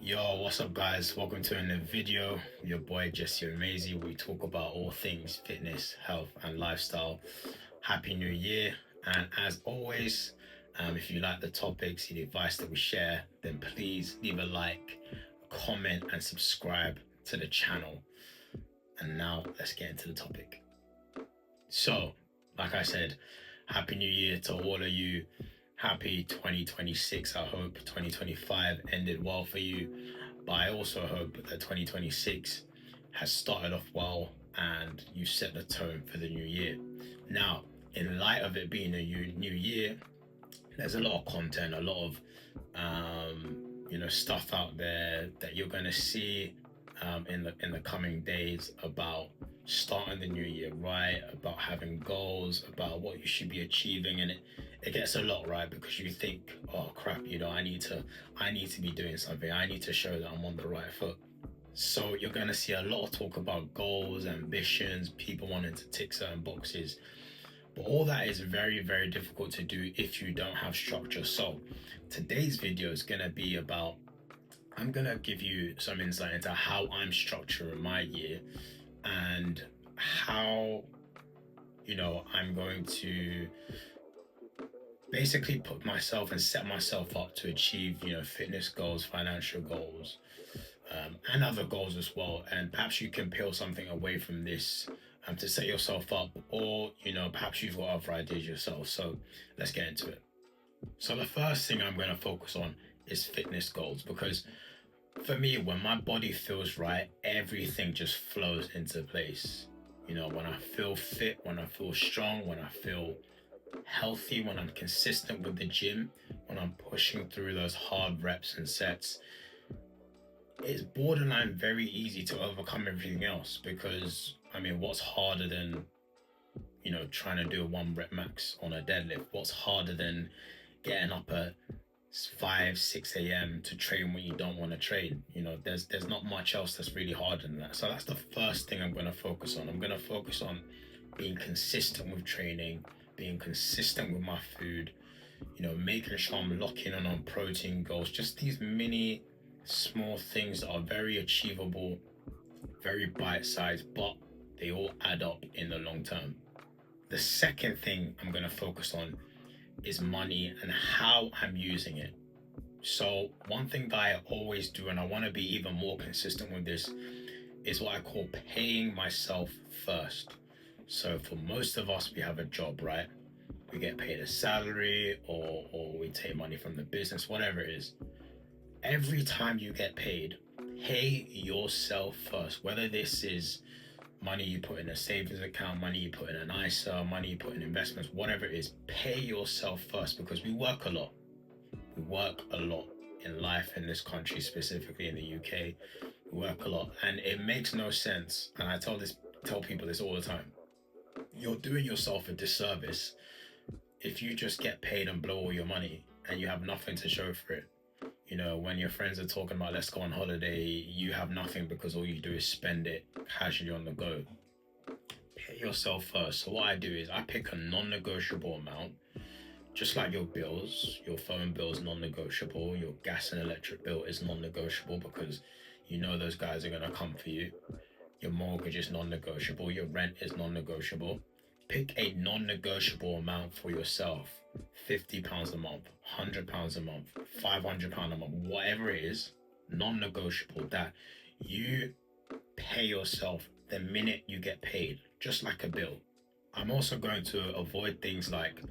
Yo, what's up, guys? Welcome to another video. Your boy Jesse Omazy. We talk about all things fitness, health, and lifestyle. Happy New Year! And as always, if you like the topics, the advice that we share, then please leave a like, comment, and subscribe to the channel. And now let's get into the topic. So, like I said, Happy New Year to all of you. Happy 2026. I hope 2025 ended well for you, but I also hope that 2026 has started off well and you set the tone for the new year. Now, in light of it being a new year, there's a lot of content, a lot of stuff out there that you're gonna see in the coming days about starting the new year right, about having goals, about what you should be achieving, and it gets a lot, right? Because you think, oh crap, I need to be doing something. I need to show that I'm on the right foot. So you're gonna see a lot of talk about goals, ambitions, people wanting to tick certain boxes. But all that is very, very difficult to do if you don't have structure. So today's video is gonna be about, I'm gonna give you some insight into how I'm structuring my year and how I'm going to basically put myself and set myself up to achieve fitness goals, financial goals, and other goals as well. And perhaps you can peel something away from this to set yourself up, or perhaps you've got other ideas yourself. So let's get into it. So the first thing I'm going to focus on is fitness goals, because for me, when my body feels right, everything just flows into place. When I feel fit, when I feel strong, when I feel healthy, when I'm consistent with the gym, when I'm pushing through those hard reps and sets, it's borderline very easy to overcome everything else. Because what's harder than trying to do a 1 rep max on a deadlift? What's harder than getting up at 5 6 a.m. to train when you don't want to train? There's not much else that's really harder than that. So that's the first thing I'm going to focus on. I'm going to focus on being consistent with training, being consistent with my food, making sure I'm locking in on protein goals. Just these mini small things that are very achievable, very bite-sized, but they all add up in the long term. The second thing I'm going to focus on is money and how I'm using it. So one thing that I always do, and I want to be even more consistent with this, is what I call paying myself first. So for most of us, we have a job, right? We get paid a salary, or we take money from the business, whatever it is. Every time you get paid, pay yourself first. Whether this is money you put in a savings account, money you put in an ISA, money you put in investments, whatever it is, pay yourself first, because we work a lot. We work a lot in life in this country, specifically in the UK. We work a lot, and it makes no sense. And I tell people this all the time. You're doing yourself a disservice if you just get paid and blow all your money and you have nothing to show for it. When your friends are talking about let's go on holiday, you have nothing because all you do is spend it casually on the go. Pay yourself first. So what I do is I pick a non-negotiable amount, just like your bills. Your phone bill is non-negotiable. Your gas and electric bill is non-negotiable, because those guys are going to come for you. Your mortgage is non-negotiable. Your rent is non-negotiable. Pick a non-negotiable amount for yourself. £50 a month, £100 a month, £500 a month, whatever it is, non-negotiable, that you pay yourself the minute you get paid, just like a bill. I'm also going to avoid things like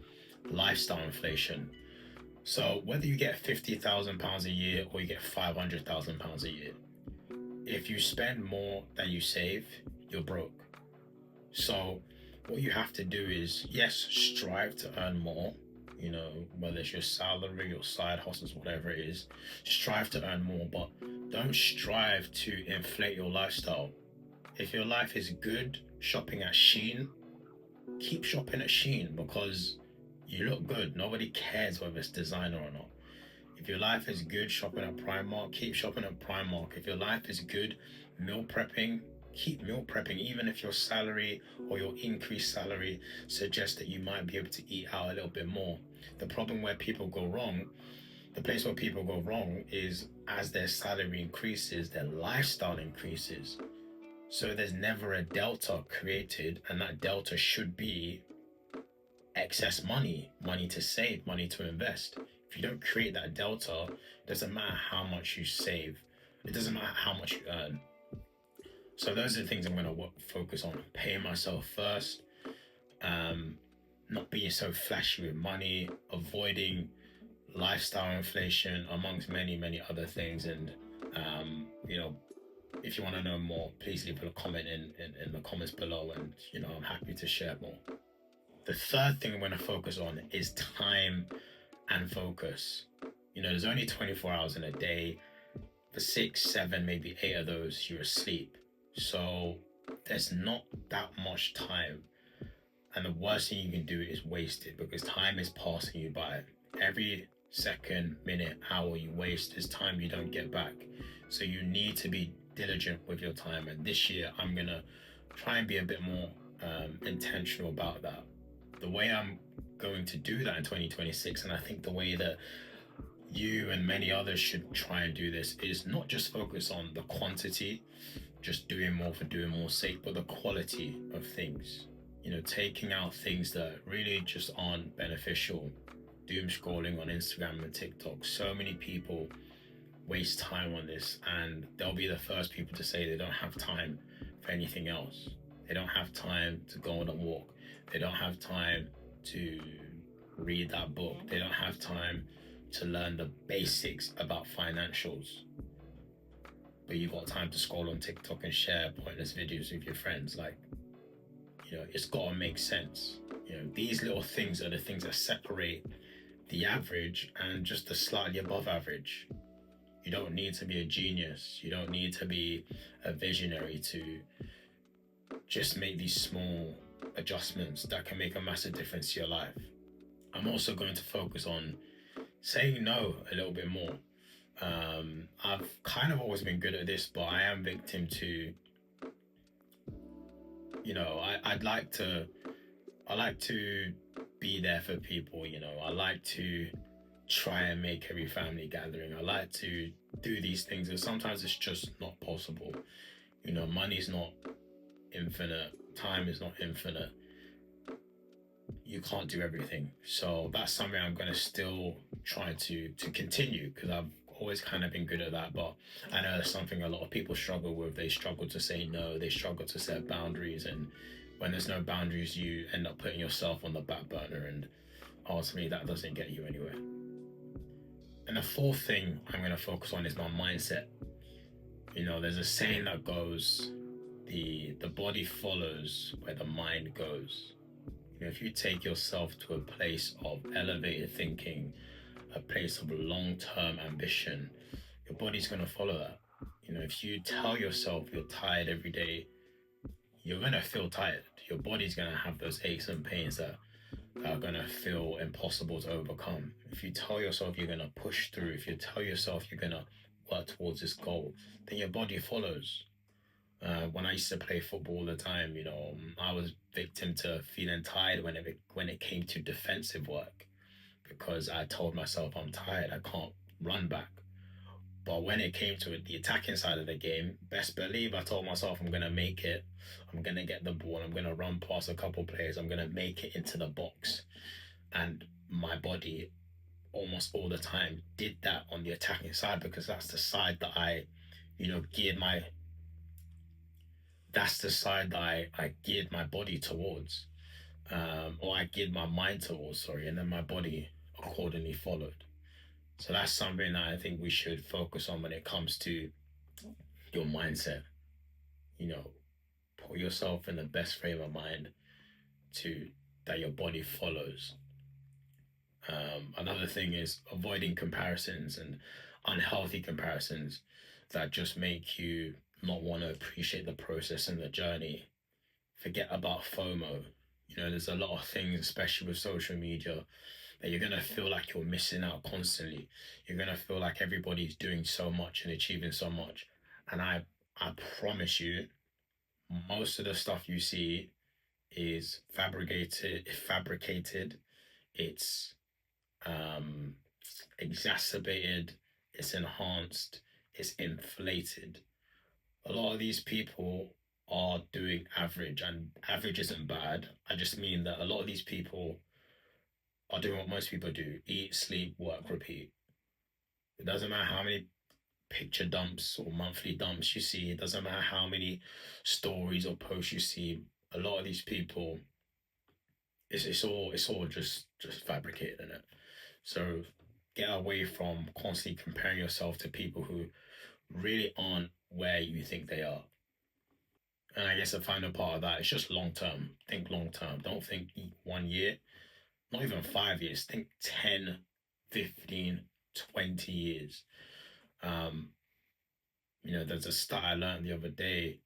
lifestyle inflation. So whether you get £50,000 a year or you get £500,000 a year, if you spend more than you save, you're broke. So what you have to do is, yes, strive to earn more, whether it's your salary or side hustles, whatever it is, strive to earn more, but don't strive to inflate your lifestyle. If your life is good shopping at Shein, keep shopping at Shein, because you look good. Nobody cares whether it's designer or not. If your life is good shopping at Primark, keep shopping at Primark. If your life is good meal prepping, keep meal prepping, even if your salary or your increased salary suggests that you might be able to eat out a little bit more. The place where people go wrong is as their salary increases, their lifestyle increases. So there's never a delta created, and that delta should be excess money, money to save, money to invest. If you don't create that delta, it doesn't matter how much you save, it doesn't matter how much you earn. So those are the things I'm going to focus on: paying myself first, um, not being so flashy with money, avoiding lifestyle inflation, amongst many other things. And you know, if you want to know more, please leave a comment in the comments below, and I'm happy to share more. The third thing I'm going to focus on is time and focus. There's only 24 hours in a day. For 6, 7, maybe 8 of those, you're asleep. So there's not that much time. And the worst thing you can do is waste it, because time is passing you by. Every second, minute, hour you waste is time you don't get back. So you need to be diligent with your time. And this year, I'm going to try and be a bit more intentional about that. The way I'm going to do that in 2026, and I think the way that you and many others should try and do this, is not just focus on the quantity, just doing more for doing more sake, but the quality of things. Taking out things that really just aren't beneficial. Doom scrolling on Instagram and TikTok. So many people waste time on this, and they'll be the first people to say they don't have time for anything else. They don't have time to go on a walk. They don't have time to read that book. They don't have time to learn the basics about financials. But you've got time to scroll on TikTok and share pointless videos with your friends. It's got to make sense. These little things are the things that separate the average and just the slightly above average. You don't need to be a genius. You don't need to be a visionary to just make these small adjustments that can make a massive difference to your life. I'm also going to focus on saying no a little bit more. I've kind of always been good at this, but I am victim to, I like to be there for people. I like to try and make every family gathering. I like to do these things, and sometimes it's just not possible. Money's not infinite, time is not infinite. You can't do everything. So that's something I'm going to still try to continue, because I've always kind of been good at that. But I know that's something a lot of people struggle with. They struggle to say no, they struggle to set boundaries, and when there's no boundaries, you end up putting yourself on the back burner, and ultimately that doesn't get you anywhere. And the fourth thing I'm going to focus on is my mindset. There's a saying that goes, the body follows where the mind goes. If you take yourself to a place of elevated thinking, a place of long-term ambition, your body's going to follow that. If you tell yourself you're tired every day, you're going to feel tired. Your body's going to have those aches and pains that are going to feel impossible to overcome. If you tell yourself you're going to push through, if you tell yourself you're going to work towards this goal, then your body follows. When I used to play football all the time, I was victim to feeling tired when it came to defensive work, because I told myself I'm tired, I can't run back. But when it came to the attacking side of the game, best believe I told myself I'm going to make it. I'm going to get the ball. I'm going to run past a couple players. I'm going to make it into the box. And my body almost all the time did that on the attacking side, because that's the side that I geared my body towards, or I geared my mind towards, sorry, and then my body accordingly followed. So that's something that I think we should focus on when it comes to your mindset. Put yourself in the best frame of mind that your body follows. Another thing is avoiding comparisons and unhealthy comparisons that just make you not want to appreciate the process and the journey. Forget about FOMO. There's a lot of things, especially with social media, that you're going to feel like you're missing out constantly. You're going to feel like everybody's doing so much and achieving so much. And I promise you, most of the stuff you see is fabricated. It's exacerbated, it's enhanced, it's inflated. A lot of these people are doing average, and average isn't bad. I just mean that a lot of these people are doing what most people do: eat, sleep, work, repeat. It doesn't matter how many picture dumps or monthly dumps you see, it doesn't matter how many stories or posts you see. A lot of these people, it's all just fabricated in it. So get away from constantly comparing yourself to people who really aren't where you think they are. And I guess the final part of that is just long term. Think long term. Don't think 1 year, not even 5 years. Think 10, 15, 20 years. Um, there's a stat I learned the other day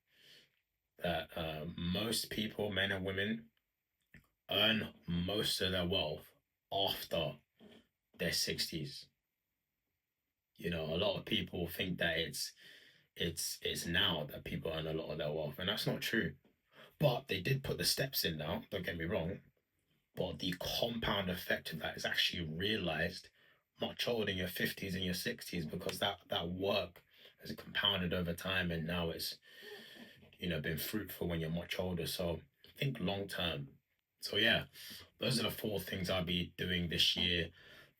that most people, men and women, earn most of their wealth after their 60s. A lot of people think that it's now that people earn a lot of their wealth, and that's not true. But they did put the steps in now, don't get me wrong. But the compound effect of that is actually realized much older, in your 50s and your 60s, because that work has compounded over time, and now it's been fruitful when you're much older. So think long term. So yeah, those are the 4 things I'll be doing this year.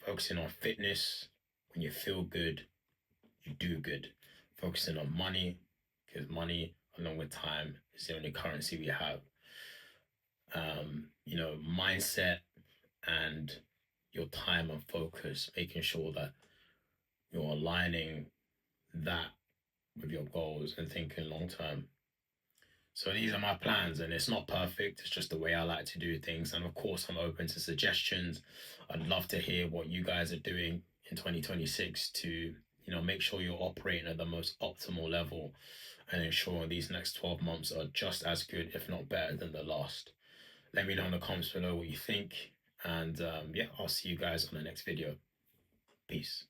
Focusing on fitness. When you feel good, you do good. Focusing on money, because money along with time is the only currency we have. Mindset and your time and focus, making sure that you're aligning that with your goals and thinking long term. So these are my plans, and it's not perfect. It's just the way I like to do things. And of course, I'm open to suggestions. I'd love to hear what you guys are doing in 2026 to, make sure you're operating at the most optimal level and ensure these next 12 months are just as good, if not better, than the last. Let me know in the comments below what you think. And yeah, I'll see you guys on the next video. Peace.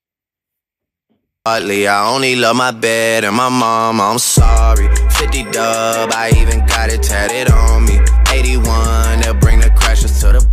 Hardly, I only love my bed and my mom, I'm sorry. 50 dub, I even got it tatted on me. 81, they'll bring the crashers to the